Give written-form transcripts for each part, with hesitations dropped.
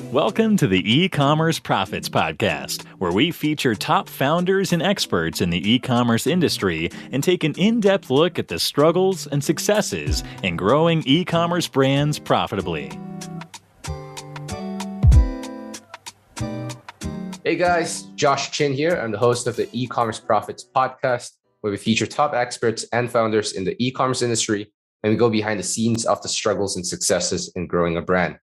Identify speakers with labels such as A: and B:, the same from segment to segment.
A: Welcome to the E-commerce Profits Podcast, where we feature top founders and experts in the e-commerce industry and take an in-depth look at the struggles and successes in growing e-commerce brands profitably.
B: Hey guys, Josh Chin here. I'm the host of the E-commerce Profits Podcast, where we feature top experts and founders in the e-commerce industry, and we go behind the scenes of the struggles and successes in growing a brand.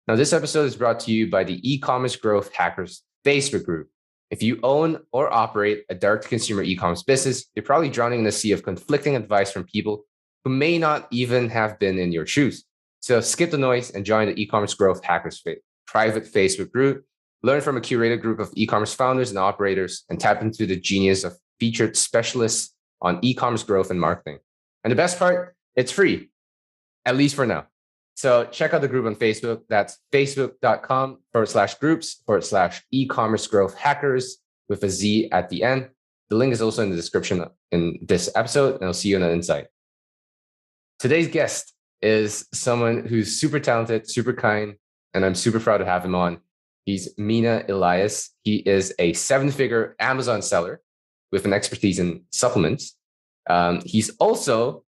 B: Now, this episode is brought to you by the e-commerce growth hackers Facebook group. If you own or operate a direct-to-consumer e-commerce business, you're probably drowning in a sea of conflicting advice from people who may not even have been in your shoes. So skip the noise and join the e-commerce growth hackers private Facebook group. Learn from a curated group of e-commerce founders and operators, and tap into the genius of featured specialists on e-commerce growth and marketing. And the best part, it's free, at least for now. So check out the group on Facebook. That's facebook.com/groups/e-commerce growth hackers with a Z at the end. The link is also in the description in this episode, and I'll see you on the inside. Today's guest is someone who's super talented, super kind, and I'm super proud to have him on. He's Mina Elias. He is a 7-figure Amazon seller with an expertise in supplements. He's also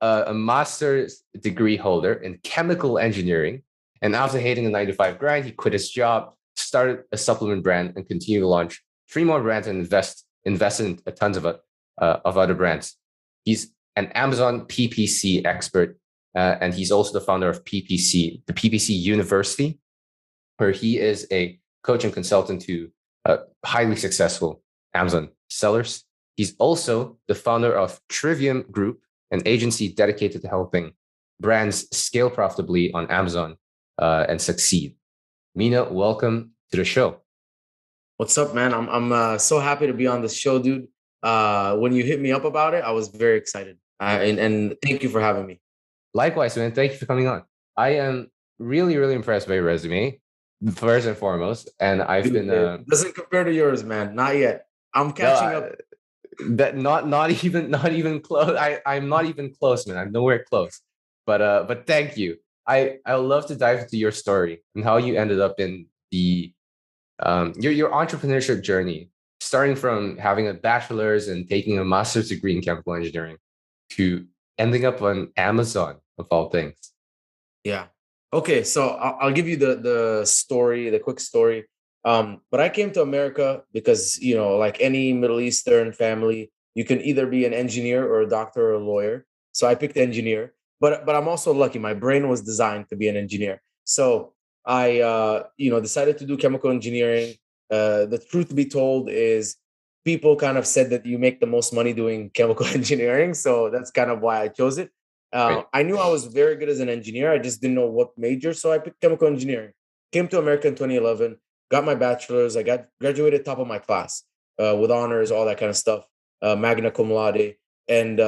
B: a master's degree holder in chemical engineering. And after hating the 9-to-5 grind, he quit his job, started a supplement brand, and continued to launch 3 more brands and invest in tons of other brands. He's an Amazon PPC expert, and he's also the founder of PPC, the PPC University, where he is a coach and consultant to highly successful Amazon sellers. He's also the founder of Trivium Group, an agency dedicated to helping brands scale profitably on Amazon and succeed. Mina, welcome to the show.
C: What's up, man? I'm so happy to be on this show, dude. When you hit me up about it, I was very excited. And thank you for having me.
B: Likewise, man. Thank you for coming on. I am really, really impressed by your resume, first and foremost. And I've been
C: it doesn't compare to yours, man. Not yet. I'm catching up.
B: That not even close. I'm not even close, man. I'm nowhere close. But thank you. I love to dive into your story and how you ended up in the your entrepreneurship journey, starting from having a bachelor's and taking a master's degree in chemical engineering to ending up on Amazon of all things.
C: Yeah. Okay. So I'll give you the story, the quick story. But I came to America because, like any Middle Eastern family, you can either be an engineer or a doctor or a lawyer. So I picked engineer, but I'm also lucky. My brain was designed to be an engineer. So I, decided to do chemical engineering. The truth be told is people kind of said that you make the most money doing chemical engineering. So that's kind of why I chose it.
B: Right.
C: I knew I was very good as an engineer. I just didn't know what major. So I picked chemical engineering. Came to America in 2011. Got my bachelor's. I graduated top of my class with honors, all that kind of stuff, magna cum laude. And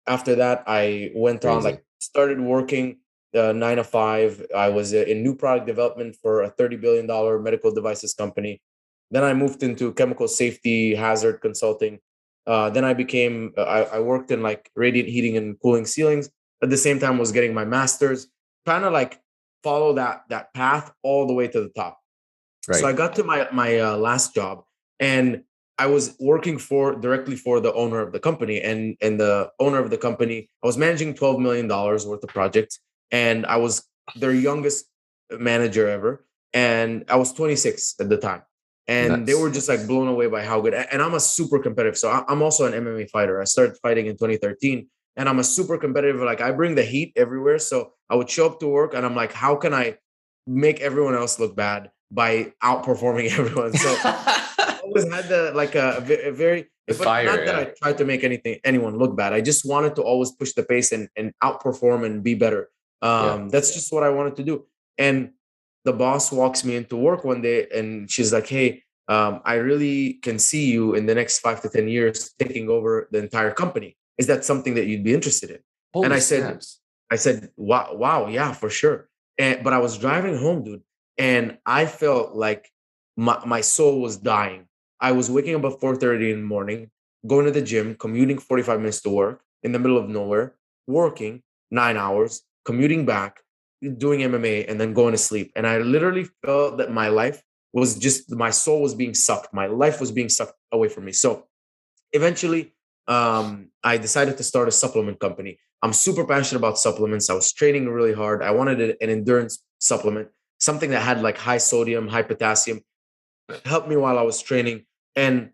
C: after that, I went on, started working 9 to 5. I was in new product development for a $30 billion medical devices company. Then I moved into chemical safety hazard consulting. Then I worked in radiant heating and cooling ceilings. At the same time, was getting my master's, trying to follow that path all the way to the top.
B: Right.
C: So I got to my last job, and I was working directly for the owner of the company, and the owner of the company, I was managing $12 million worth of projects, and I was their youngest manager ever, and I was 26 at the time, and They were just blown away by how good. And I'm a super competitive, so I'm also an MMA fighter. I started fighting in 2013, and I'm a super competitive. I bring the heat everywhere, so I would show up to work, and I'm like, how can I make everyone else look bad by outperforming everyone? So I always had a very
B: fire.
C: Not that I tried to make anyone look bad. I just wanted to always push the pace and outperform and be better. That's just what I wanted to do. And the boss walks me into work one day, and she's like, "Hey, I really can see you in the next 5 to 10 years taking over the entire company. Is that something that you'd be interested in?" And I said, wow, yeah, for sure. But I was driving home, dude, and I felt like my soul was dying. I was waking up at 4:30 in the morning, going to the gym, commuting 45 minutes to work in the middle of nowhere, working 9 hours, commuting back, doing MMA and then going to sleep. And I literally felt that my life was just, my soul was being sucked. My life was being sucked away from me. So eventually, I decided to start a supplement company. I'm super passionate about supplements. I was training really hard. I wanted an endurance supplement, something that had like high sodium, high potassium, helped me while I was training. And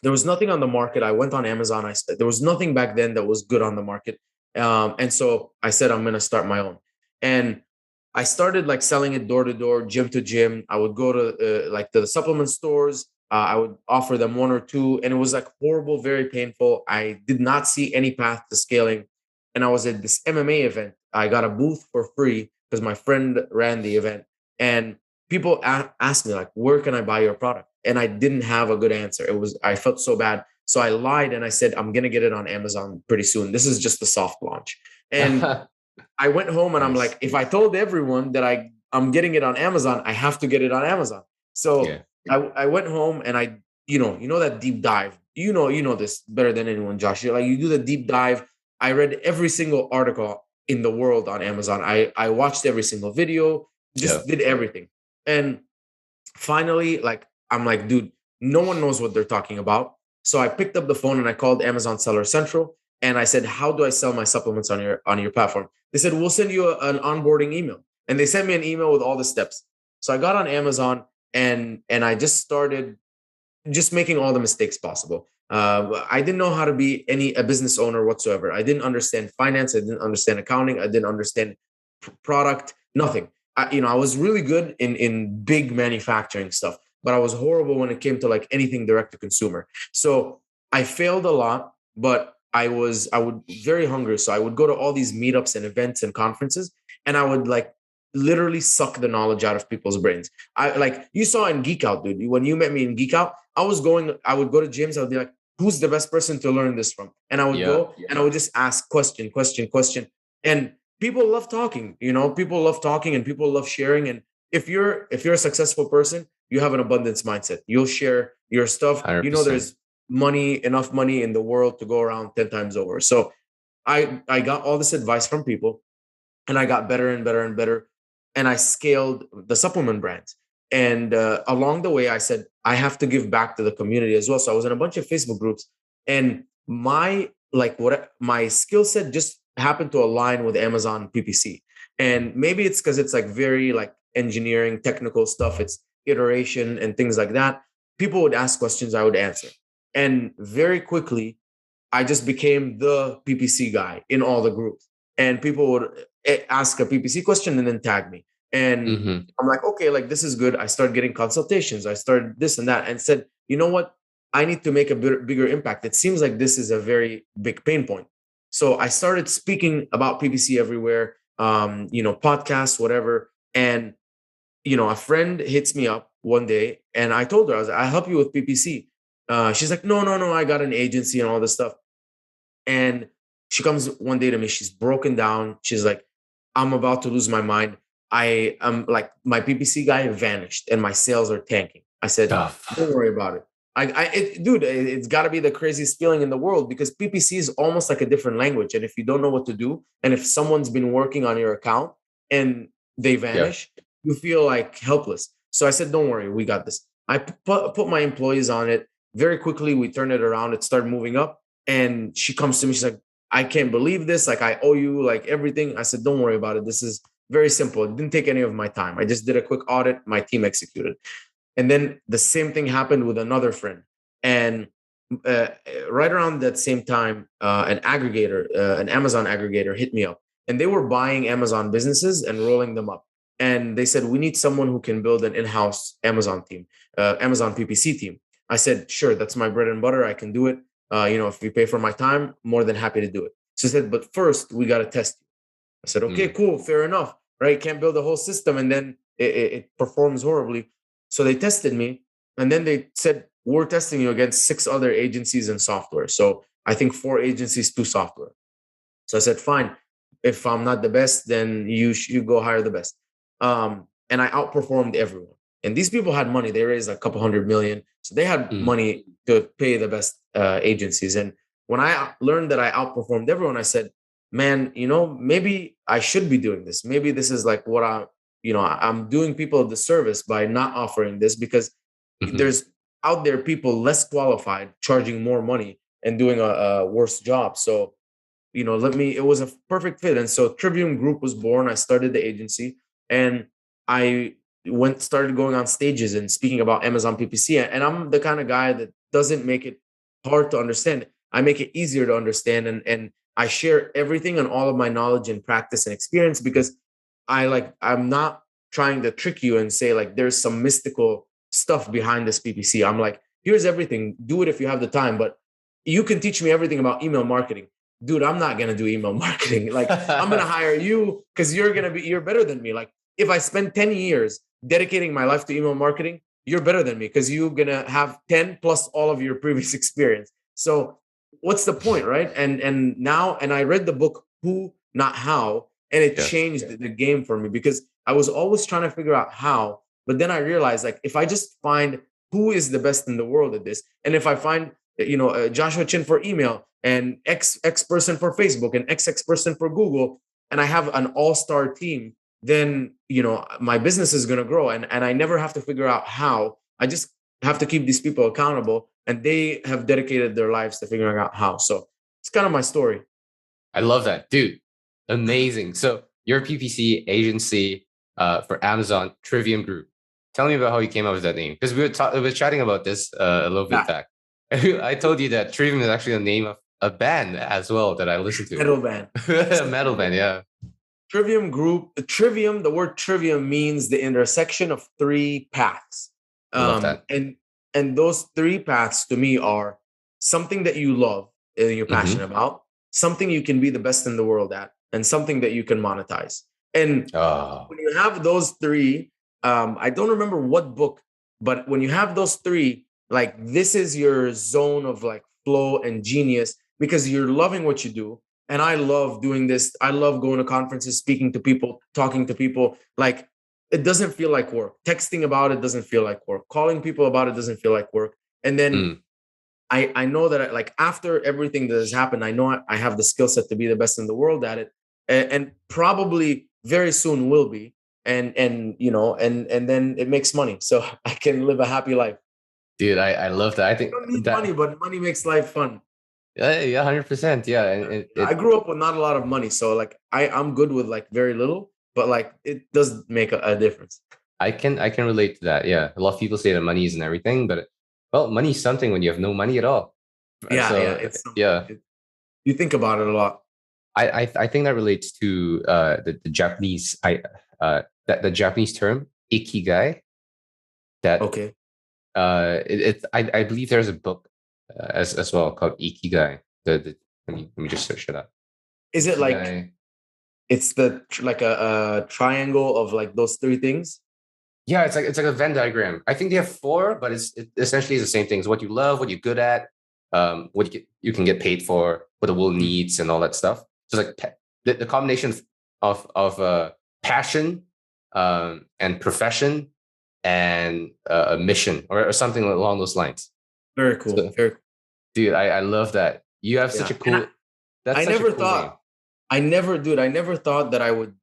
C: there was nothing on the market. I went on Amazon. There was nothing back then that was good on the market. And so I said, I'm going to start my own. And I started like selling it door to door, gym to gym. I would go to like to the supplement stores. I would offer them one or two, and it was like horrible, very painful. I did not see any path to scaling. And I was at this MMA event. I got a booth for free because my friend ran the event. And people asked me like, where can I buy your product? And I didn't have a good answer. I felt so bad. So I lied and I said, I'm going to get it on Amazon pretty soon. This is just the soft launch. And I went home and I'm like, if I told everyone that I'm getting it on Amazon, I have to get it on Amazon. So I went home and I, you know that deep dive, you know this better than anyone, Josh. You're like, you do the deep dive. I read every single article in the world on Amazon. I watched every single video, just did everything. And finally, like, I'm like, dude, no one knows what they're talking about. So I picked up the phone and I called Amazon Seller Central and I said, how do I sell my supplements on your platform? They said, we'll send you an onboarding email. And they sent me an email with all the steps. So I got on Amazon and I just started just making all the mistakes possible. I didn't know how to be a business owner whatsoever. I didn't understand finance. I didn't understand accounting. I didn't understand product, nothing. I was really good in big manufacturing stuff, but I was horrible when it came to like anything direct to consumer. So I failed a lot, but I would very hungry. So I would go to all these meetups and events and conferences, and I would like literally suck the knowledge out of people's brains. I like you saw in Geek Out, dude. When you met me in Geek Out, I would go to gyms. I would be like, who's the best person to learn this from? And I would go and I would just ask question. And people love talking, people love talking and people love sharing. And if you're a successful person, you have an abundance mindset. You'll share your stuff.
B: 100%.
C: There's enough money in the world to go around 10 times over. So I got all this advice from people and I got better and better and better. And I scaled the supplement brands. And along the way, I said, I have to give back to the community as well. So I was in a bunch of Facebook groups, and my skill set just happened to align with Amazon PPC. And maybe it's because it's like very like engineering, technical stuff. It's iteration and things like that. People would ask questions, I would answer. And very quickly, I just became the PPC guy in all the groups. And people would ask a PPC question and then tag me. And I'm like, okay, like this is good. I started getting consultations. I started this and that and said, you know what? I need to make a bigger impact. It seems like this is a very big pain point. So I started speaking about PPC everywhere, podcasts, whatever. And, a friend hits me up one day and I told her, I was like, I'll help you with PPC. She's like, no, I got an agency and all this stuff. And she comes one day to me. She's broken down. She's like, I'm about to lose my mind. I am like, my PPC guy vanished and my sales are tanking. I said, don't worry about it. Dude, it's got to be the craziest feeling in the world because PPC is almost like a different language. And if you don't know what to do, and if someone's been working on your account and they vanish, you feel like helpless. So I said, don't worry, we got this. I put my employees on it. Very quickly, we turned it around. It started moving up. And she comes to me, she's like, I can't believe this. Like, I owe you like everything. I said, don't worry about it. This is very simple. It didn't take any of my time. I just did a quick audit. My team executed. And then the same thing happened with another friend. And right around that same time, an Amazon aggregator hit me up. And they were buying Amazon businesses and rolling them up. And they said, we need someone who can build an in-house Amazon team, Amazon PPC team. I said, sure, that's my bread and butter. I can do it. If you pay for my time, more than happy to do it. She said, but first we got to test you. I said, okay, cool, fair enough, right? Can't build a whole system and then it performs horribly. So they tested me and then they said, we're testing you against 6 other agencies and software. So I think 4 agencies, 2 software. So I said, fine, if I'm not the best, then you go hire the best. And I outperformed everyone. And these people had money. They raised like a couple $100 million. So they had money to pay the best agencies. And when I learned that I outperformed everyone, I said, man, maybe I should be doing this. Maybe this is like what I'm doing people a disservice by not offering this, because
B: Mhm.
C: there's out there people less qualified charging more money and doing a worse job. So, it was a perfect fit. And so Trivium Group was born. I started the agency, and I started going on stages and speaking about Amazon PPC. And I'm the kind of guy that doesn't make it hard to understand. I make it easier to understand. And I share everything and all of my knowledge and practice and experience, because I'm not trying to trick you and say like there's some mystical stuff behind this PPC. I'm like, here's everything. Do it if you have the time, but you can teach me everything about email marketing. Dude, I'm not gonna do email marketing. Like, I'm gonna hire you because you're better than me. Like, if I spend 10 years dedicating my life to email marketing, you're better than me because you're gonna have 10 plus all of your previous experience. So what's the point, right? And I read the book Who Not How, and it
B: Yes.
C: changed the game for me, because I was always trying to figure out how, but then I realized, like, if I just find who is the best in the world at this, and if I find Joshua Chin for email, and X person for Facebook, and XX person for Google, and I have an all-star team, then my business is going to grow, and I never have to figure out how. I just have to keep these people accountable, and they have dedicated their lives to figuring out how. So it's kind of my story.
B: I love that, dude. Amazing. So your PPC agency for Amazon Trivium Group. Tell me about how you came up with that name, because we were chatting about this a little bit
C: Yeah.
B: back. I told you that Trivium is actually the name of a band as well that I listen to.
C: Metal band.
B: A metal band, yeah.
C: Trivium Group. The word trivium means the intersection of three paths.
B: I love that.
C: And those three paths to me are something that you love and you're passionate about, something you can be the best in the world at, and something that you can monetize. And
B: Oh,
C: when you have those three, I don't remember what book, but when you have those three, like, this is your zone of like flow and genius, because you're loving what you do. And I love doing this. I love going to conferences, speaking to people, talking to people. Like, it doesn't feel like work. Texting about it doesn't feel like work. Calling people about it doesn't feel like work. And then I know that, like, after everything that has happened, I know I have the skill set to be the best in the world at it, and probably very soon will be. And then it makes money, so I can live a happy life.
B: dude, I love that. I
C: I
B: think
C: don't need money,
B: that,
C: but money makes life fun.
B: yeah, 100%. Yeah. And
C: I grew up with not a lot of money, so like I'm good with like very little, but like it does make a difference.
B: I can relate to that. Yeah. A lot of people say that money isn't everything, but well, money is something when you have no money at all.
C: Yeah,
B: So
C: it's something.
B: yeah,
C: You think about it a lot.
B: I think that relates to the Japanese that the Japanese term ikigai. That
C: Okay,
B: I believe there's a book as well called Ikigai. Let me just search it up.
C: is it like
B: Ikigai.
C: it's like a triangle of like those three things?
B: Yeah, it's like a Venn diagram. I think they have four, but it essentially is the same thing. It's what you love, what you're good at, what you can get paid for, what the world
C: Mm.
B: needs, and all that stuff. So it's like the combination of passion, and profession, and a mission, or something along those lines.
C: Very cool.
B: So,
C: Very cool.
B: dude, I love that. You have such
C: Yeah.
B: a
C: And
B: cool. That's
C: I
B: such a
C: never
B: cool name.
C: thought, I never thought that I would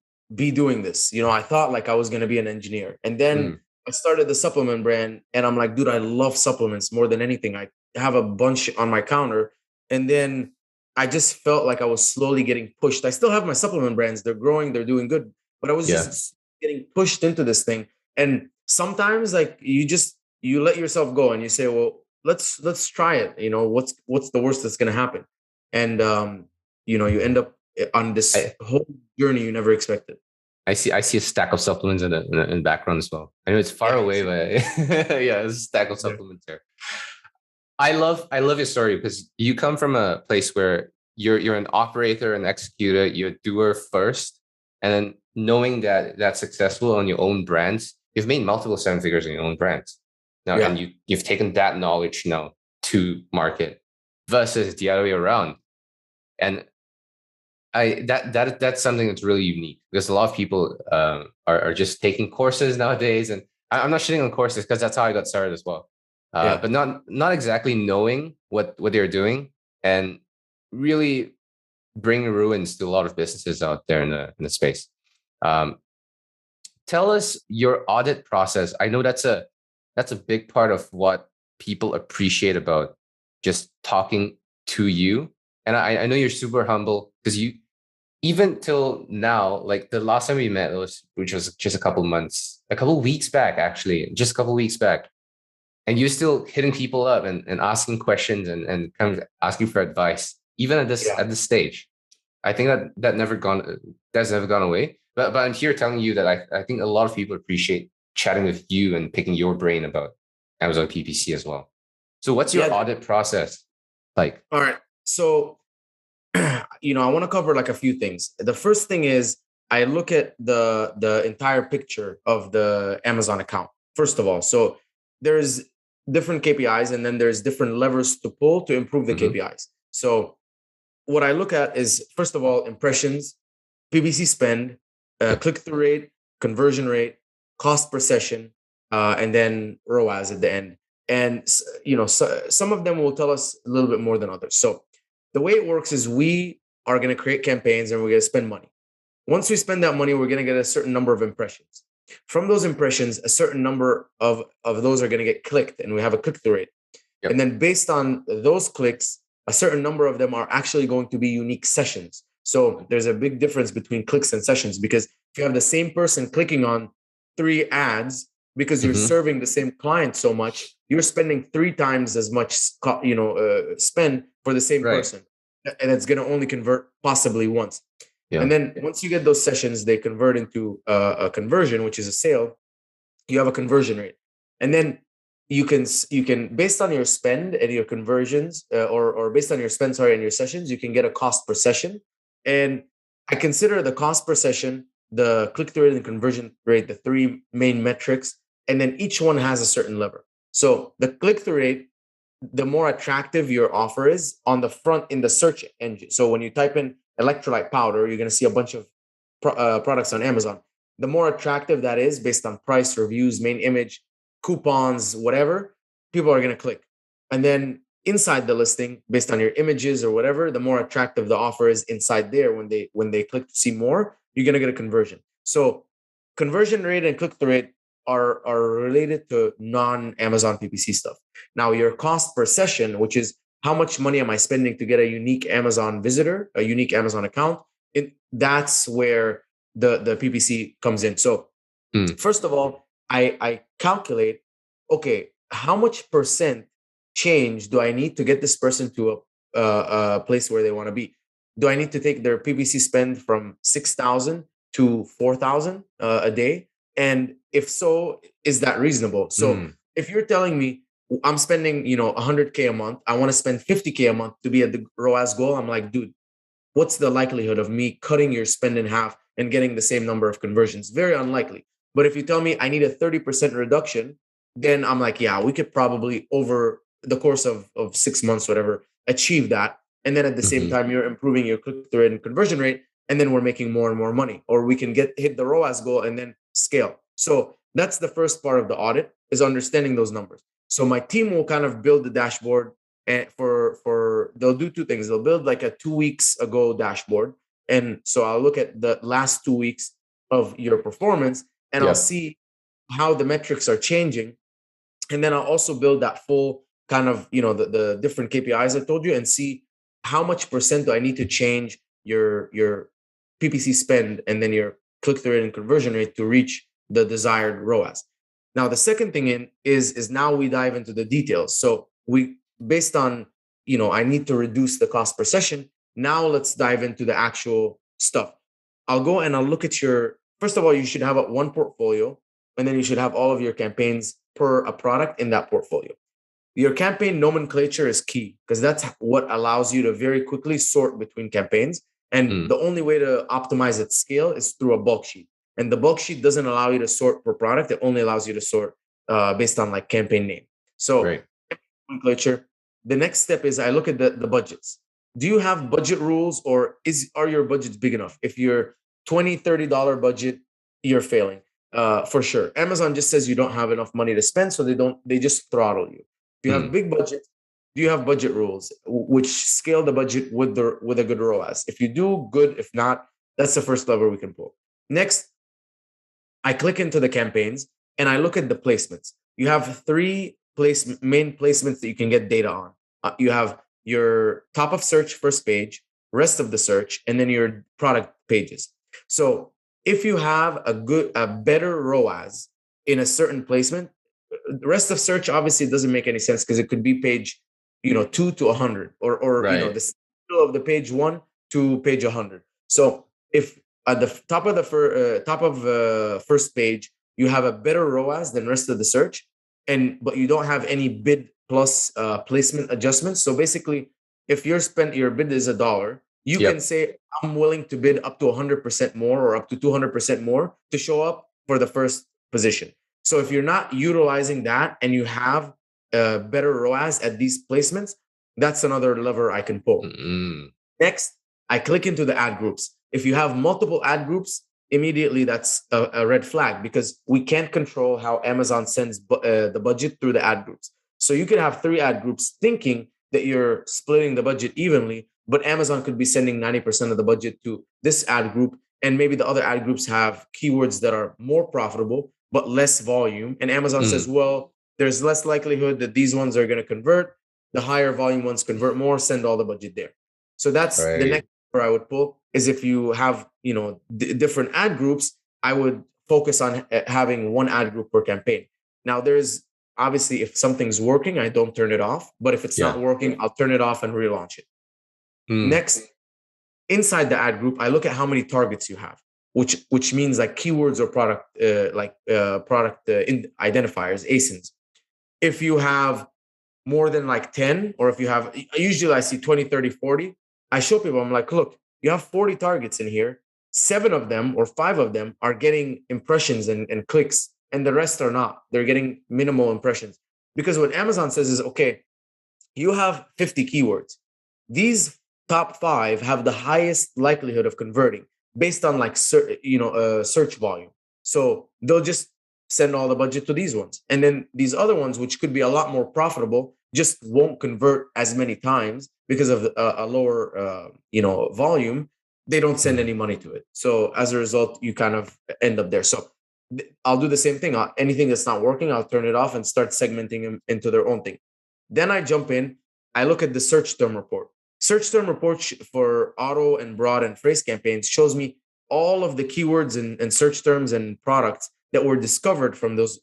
C: be doing this. I thought like I was going to be an engineer. And then
B: Mm,
C: I started the supplement brand, and I'm like, dude, I love supplements more than anything. I have a bunch on my counter. And then I just felt like I was slowly getting pushed. I still have my supplement brands. They're growing, they're doing good, but I was
B: yeah.
C: just getting pushed into this thing. And sometimes like you let yourself go and you say, well, let's try it. What's the worst that's going to happen? And you end up on this
B: I,
C: whole journey you never expected.
B: I see a stack of supplements in the background as well. I know it's far
C: Yeah,
B: away, but yeah, there's a stack of
C: there.
B: supplements there. I love your story because you come from a place where you're an operator, an executor, you're a doer first, and then knowing that that's successful on your own brands, you've made multiple seven figures in your own brands now, and
C: Yeah,
B: you've taken that knowledge now to market versus the other way around. And that's something that's really unique because a lot of people are just taking courses nowadays, and I'm not shitting on courses because that's how I got started as well,
C: yeah,
B: but not exactly knowing what they're doing and really bring ruins to a lot of businesses out there in the space. Um, Tell us your audit process. I know that's a big part of what people appreciate about just talking to you. And I know you're super humble because you, even till now, like the last time we met, which was just a couple weeks back, actually, just a couple weeks back. And you're still hitting people up and asking questions and kind of asking for advice, even
C: Yeah.
B: at this stage. I think that's never gone away. But I'm here telling you that I think a lot of people appreciate chatting with you and picking your brain about Amazon PPC as well. So what's your
C: Yeah.
B: audit process like?
C: All right. So, I want to cover like a few things. The first thing is I look at the entire picture of the Amazon account, first of all. So there's different KPIs and then there's different levers to pull to improve the
B: Mm-hmm.
C: KPIs. So what I look at is, first of all, impressions, PPC spend,
B: Yep.
C: click-through rate, conversion rate, cost per session, and then ROAS at the end. And some of them will tell us a little bit more than others. So the way it works is we are going to create campaigns and we're going to spend money. Once we spend that money, we're going to get a certain number of impressions. From those impressions, a certain number of those are going to get clicked, and we have a click-through rate.
B: Yep.
C: And then based on those clicks, a certain number of them are actually going to be unique sessions. So there's a big difference between clicks and sessions, because if you have the same person clicking on 3 ads because you're
B: Mm-hmm.
C: serving the same client so much, you're spending 3 times as much, spend for the same
B: Right.
C: person, and it's going to only convert possibly once.
B: Yeah.
C: And then once you get those sessions, they convert into a conversion, which is a sale. You have a conversion rate, and then you can based on your spend and your conversions, or based on your spend, sorry, and your sessions, you can get a cost per session. And I consider the cost per session, the click-through rate, and conversion rate, the 3 main metrics, and then each one has a certain lever. So the click-through rate, the more attractive your offer is on the front in the search engine. So when you type in electrolyte powder, you're going to see a bunch of products on Amazon. The more attractive that is based on price, reviews, main image, coupons, whatever, people are going to click. And then inside the listing, based on your images or whatever, the more attractive the offer is inside there, when they click to see more, you're going to get a conversion. So conversion rate and click-through rate are related to non-Amazon PPC stuff. Now, your cost per session, which is how much money am I spending to get a unique Amazon visitor, a unique Amazon account, that's where the PPC comes in. So first of all, I calculate, okay, how much percent change do I need to get this person to a place where they want to be? Do I need to take their PPC spend from 6,000 to 4,000 a day? And if so, is that reasonable? So if you're telling me I'm spending, 100K a month, I want to spend 50K a month to be at the ROAS goal, I'm like, dude, what's the likelihood of me cutting your spend in half and getting the same number of conversions? Very unlikely. But if you tell me I need a 30% reduction, then I'm like, yeah, we could probably over the course of 6 months, whatever, achieve that. And then at the same time, you're improving your click-through rate and conversion rate, and then we're making more and more money, or we can hit the ROAS goal and then scale. So that's the first part of the audit, is understanding those numbers. So my team will kind of build the dashboard, and for they'll do 2 things. They'll build like a 2 weeks ago dashboard, and so I'll look at the last 2 weeks of your performance, and I'll see how the metrics are changing, and then I'll also build that full kind of, the different KPIs I told you, and see how much percent do I need to change your PPC spend and then your click-through rate and conversion rate to reach the desired ROAS. Now, the second thing is now we dive into the details. So we, based on, I need to reduce the cost per session. Now let's dive into the actual stuff. I'll go and I'll look at first of all, you should have one portfolio, and then you should have all of your campaigns per a product in that portfolio. Your campaign nomenclature is key, because that's what allows you to very quickly sort between campaigns. And the only way to optimize its scale is through a bulk sheet. And the bulk sheet doesn't allow you to sort per product. It only allows you to sort based on like campaign name. So nomenclature. The next step is I look at the budgets. Do you have budget rules, or are your budgets big enough? If you're $20-$30 budget, you're failing for sure. Amazon just says you don't have enough money to spend, so they just throttle you. If you have big budget, do you have budget rules which scale the budget with a good ROAS? If you do, good. If not, that's the first lever we can pull. Next, I click into the campaigns and I look at the placements. You have three main placements that you can get data on. You have your top of search first page, rest of the search, and then your product pages. So if you have a better ROAS in a certain placement, the rest of search obviously doesn't make any sense because it could be page 2 to 100 or
B: Right.
C: the middle of the page 1 to page 100. So if at the top of the first page you have a better ROAS than rest of the search, but you don't have any bid plus placement adjustments. So basically, if your bid is $1, you can say I'm willing to bid up to 100% more or up to 200% more to show up for the first position. So if you're not utilizing that and you have better ROAS at these placements, that's another lever I can pull.
B: Mm-hmm.
C: Next, I click into the ad groups. If you have multiple ad groups, immediately that's a red flag because we can't control how Amazon sends the budget through the ad groups. So you could have 3 ad groups thinking that you're splitting the budget evenly, but Amazon could be sending 90% of the budget to this ad group. And maybe the other ad groups have keywords that are more profitable, but less volume. And Amazon says, well, there's less likelihood that these ones are going to convert. The higher volume ones convert more, send all the budget there. So that's the next where I would pull is if you have, different ad groups, I would focus on having one ad group per campaign. Now there's obviously, if something's working, I don't turn it off, but if it's not working, I'll turn it off and relaunch it. Next, inside the ad group, I look at how many targets you have, which means like keywords or product identifiers, ASINs. If you have more than like 10, or if you have, usually I see 20, 30, 40, I show people, I'm like, look, you have 40 targets in here. 7 of them or 5 of them are getting impressions and clicks, and the rest are not. They're getting minimal impressions. Because what Amazon says is, okay, you have 50 keywords. These top 5 have the highest likelihood of converting based on like search volume. So they'll just send all the budget to these ones. And then these other ones, which could be a lot more profitable, just won't convert as many times because of a lower volume. They don't send any money to it. So as a result, you kind of end up there. So I'll do the same thing. Anything that's not working, I'll turn it off and start segmenting them into their own thing. Then I jump in, I look at the search term report. Search term report for auto and broad and phrase campaigns shows me all of the keywords and search terms and products that were discovered from those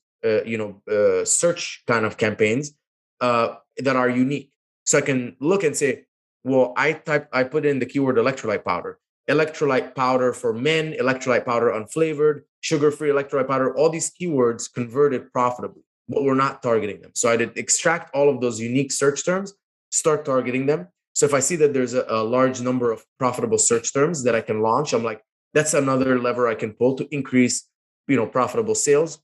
C: search kind of campaigns that are unique. So I can look and say, well, I put in the keyword electrolyte powder for men, electrolyte powder unflavored, sugar-free electrolyte powder. All these keywords converted profitably, but we're not targeting them. So I did extract all of those unique search terms, start targeting them. So if I see that there's a large number of profitable search terms that I can launch, I'm like, that's another lever I can pull to increase, profitable sales.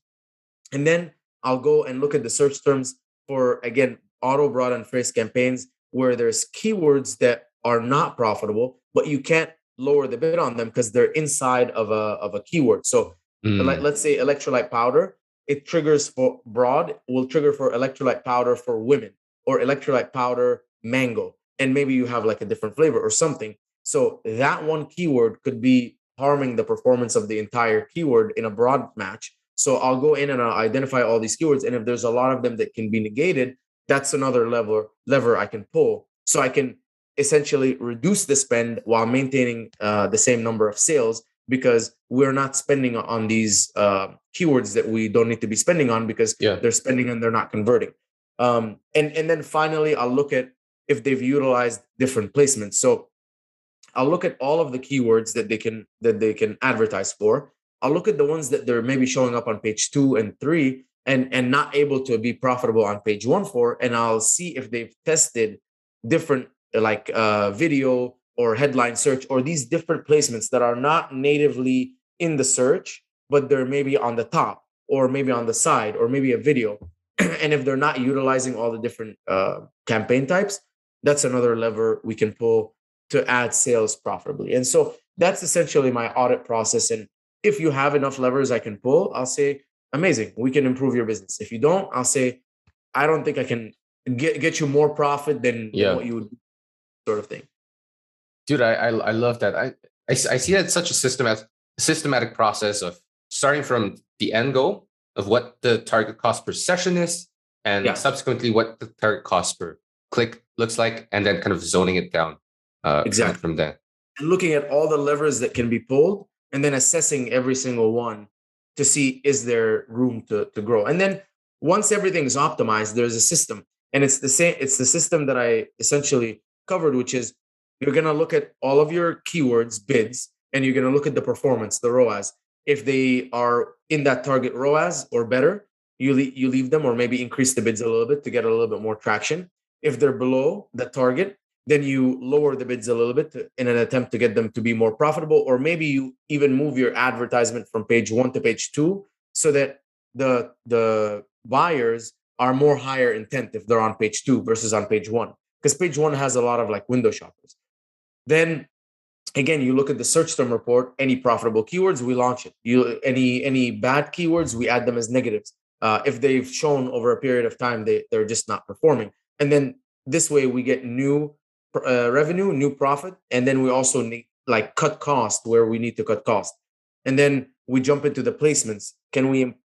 C: And then I'll go and look at the search terms for, again, auto, broad, and phrase campaigns where there's keywords that are not profitable, but you can't lower the bid on them because they're inside of a keyword. So let's say electrolyte powder, it triggers for broad, will trigger for electrolyte powder for women, or electrolyte powder mango. And maybe you have like a different flavor or something. So that one keyword could be harming the performance of the entire keyword in a broad match. So I'll go in and I'll identify all these keywords. And if there's a lot of them that can be negated, that's another lever I can pull. So I can essentially reduce the spend while maintaining the same number of sales, because we're not spending on these keywords that we don't need to be spending on because they're spending and they're not converting. And then finally, I'll look at if they've utilized different placements. So I'll look at all of the keywords that they can advertise for. I'll look at the ones that they're maybe showing up on page 2 and 3 and not able to be profitable on page 1 for, and I'll see if they've tested different like video or headline search or these different placements that are not natively in the search, but they're maybe on the top or maybe on the side or maybe a video. And if they're not utilizing all the different campaign types, that's another lever we can pull to add sales profitably. And so that's essentially my audit process. And if you have enough levers I can pull, I'll say, amazing, we can improve your business. If you don't, I'll say, I don't think I can get you more profit than what you would do, sort of thing.
B: Dude, I love that. I see that it's such a systematic process of starting from the end goal of what the target cost per session is, and subsequently what the target cost per click looks like, and then kind of zoning it down exactly from there.
C: And looking at all the levers that can be pulled, and then assessing every single one to see, is there room to grow? And then once everything is optimized, there's a system. And it's the system that I essentially covered, which is you're going to look at all of your keywords, bids, and you're going to look at the performance, the ROAS. If they are in that target ROAS or better, you leave them, or maybe increase the bids a little bit to get a little bit more traction. If they're below the target, then you lower the bids a little bit in an attempt to get them to be more profitable, or maybe you even move your advertisement from page 1 to page 2 so that the buyers are more higher intent if they're on page 2 versus on page 1, because page 1 has a lot of like window shoppers. Then again, you look at the search term report, any profitable keywords, we launch it. Any bad keywords, we add them as negatives. If they've shown over a period of time, they're just not performing. And then this way we get new revenue, new profit, and then we also need like cut cost where we need to cut cost, and then we jump into the placements. Can we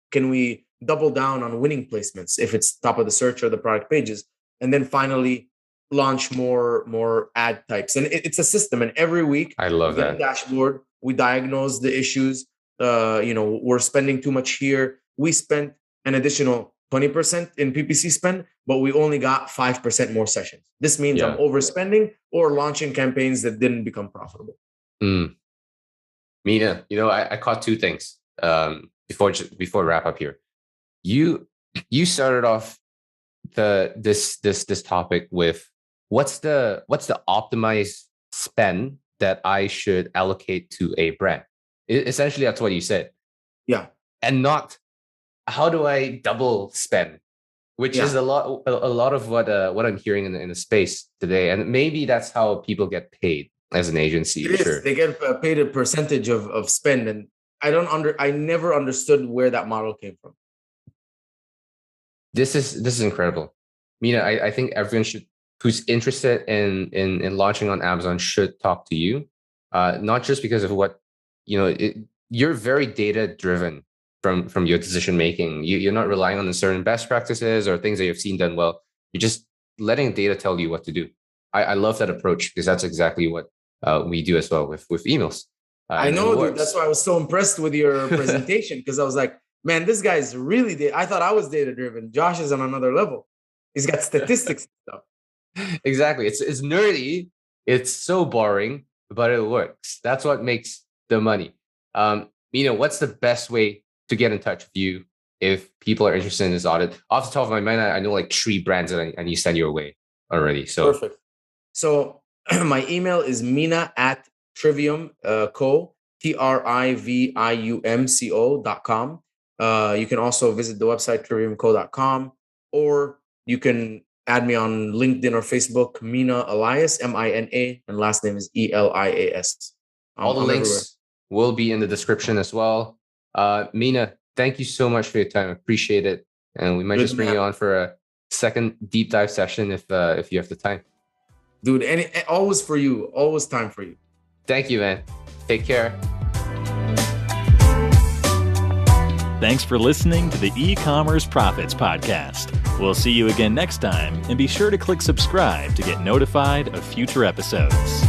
C: double down on winning placements if it's top of the search or the product pages, and then finally launch more ad types. And it's a system. And every week
B: I love that
C: dashboard. We diagnose the issues. We're spending too much here. We spent an additional 20% in PPC spend, but we only got 5% more sessions. This means I'm overspending or launching campaigns that didn't become profitable.
B: Mina, I caught two things before wrap up here. You started off this topic with what's the optimized spend that I should allocate to a brand. Essentially, that's what you said.
C: Yeah,
B: and not how do I double spend, which is a lot of what I'm hearing in the space today. And maybe that's how people get paid as an agency. Sure.
C: They get paid a percentage of spend. And I never understood where that model came from.
B: This is incredible. Mina, I think everyone who's interested in launching on Amazon should talk to you. Not just because of what, you're very data driven from your decision making. You're not relying on certain best practices or things that you've seen done well. You're just letting data tell you what to do. I love that approach, because that's exactly what we do as well with emails.
C: I know, dude. That's why I was so impressed with your presentation, because I was like, man, this guy's really I thought I was data driven. Josh is on another level. He's got statistics and stuff.
B: Exactly. It's nerdy. It's so boring, but it works. That's what makes the money. What's the best way to get in touch with you if people are interested in this audit? Off the top of my mind, I know like 3 brands that I need to send your way already. So
C: perfect. So my email is mina at Trivium Co. TRIVIUMCO.com. You can also visit the website triviumco.com, or you can add me on LinkedIn or Facebook, Mina Elias, MINA, and last name is ELIAS.
B: All the links will be in the description as well. Mina, thank you so much for your time. I appreciate it. And we might just bring you on for a second deep dive session if you have the time.
C: Dude, and always for you, always time for you.
B: Thank you, man. Take care.
A: Thanks for listening to the E-Commerce Profits Podcast. We'll see you again next time, and be sure to click subscribe to get notified of future episodes.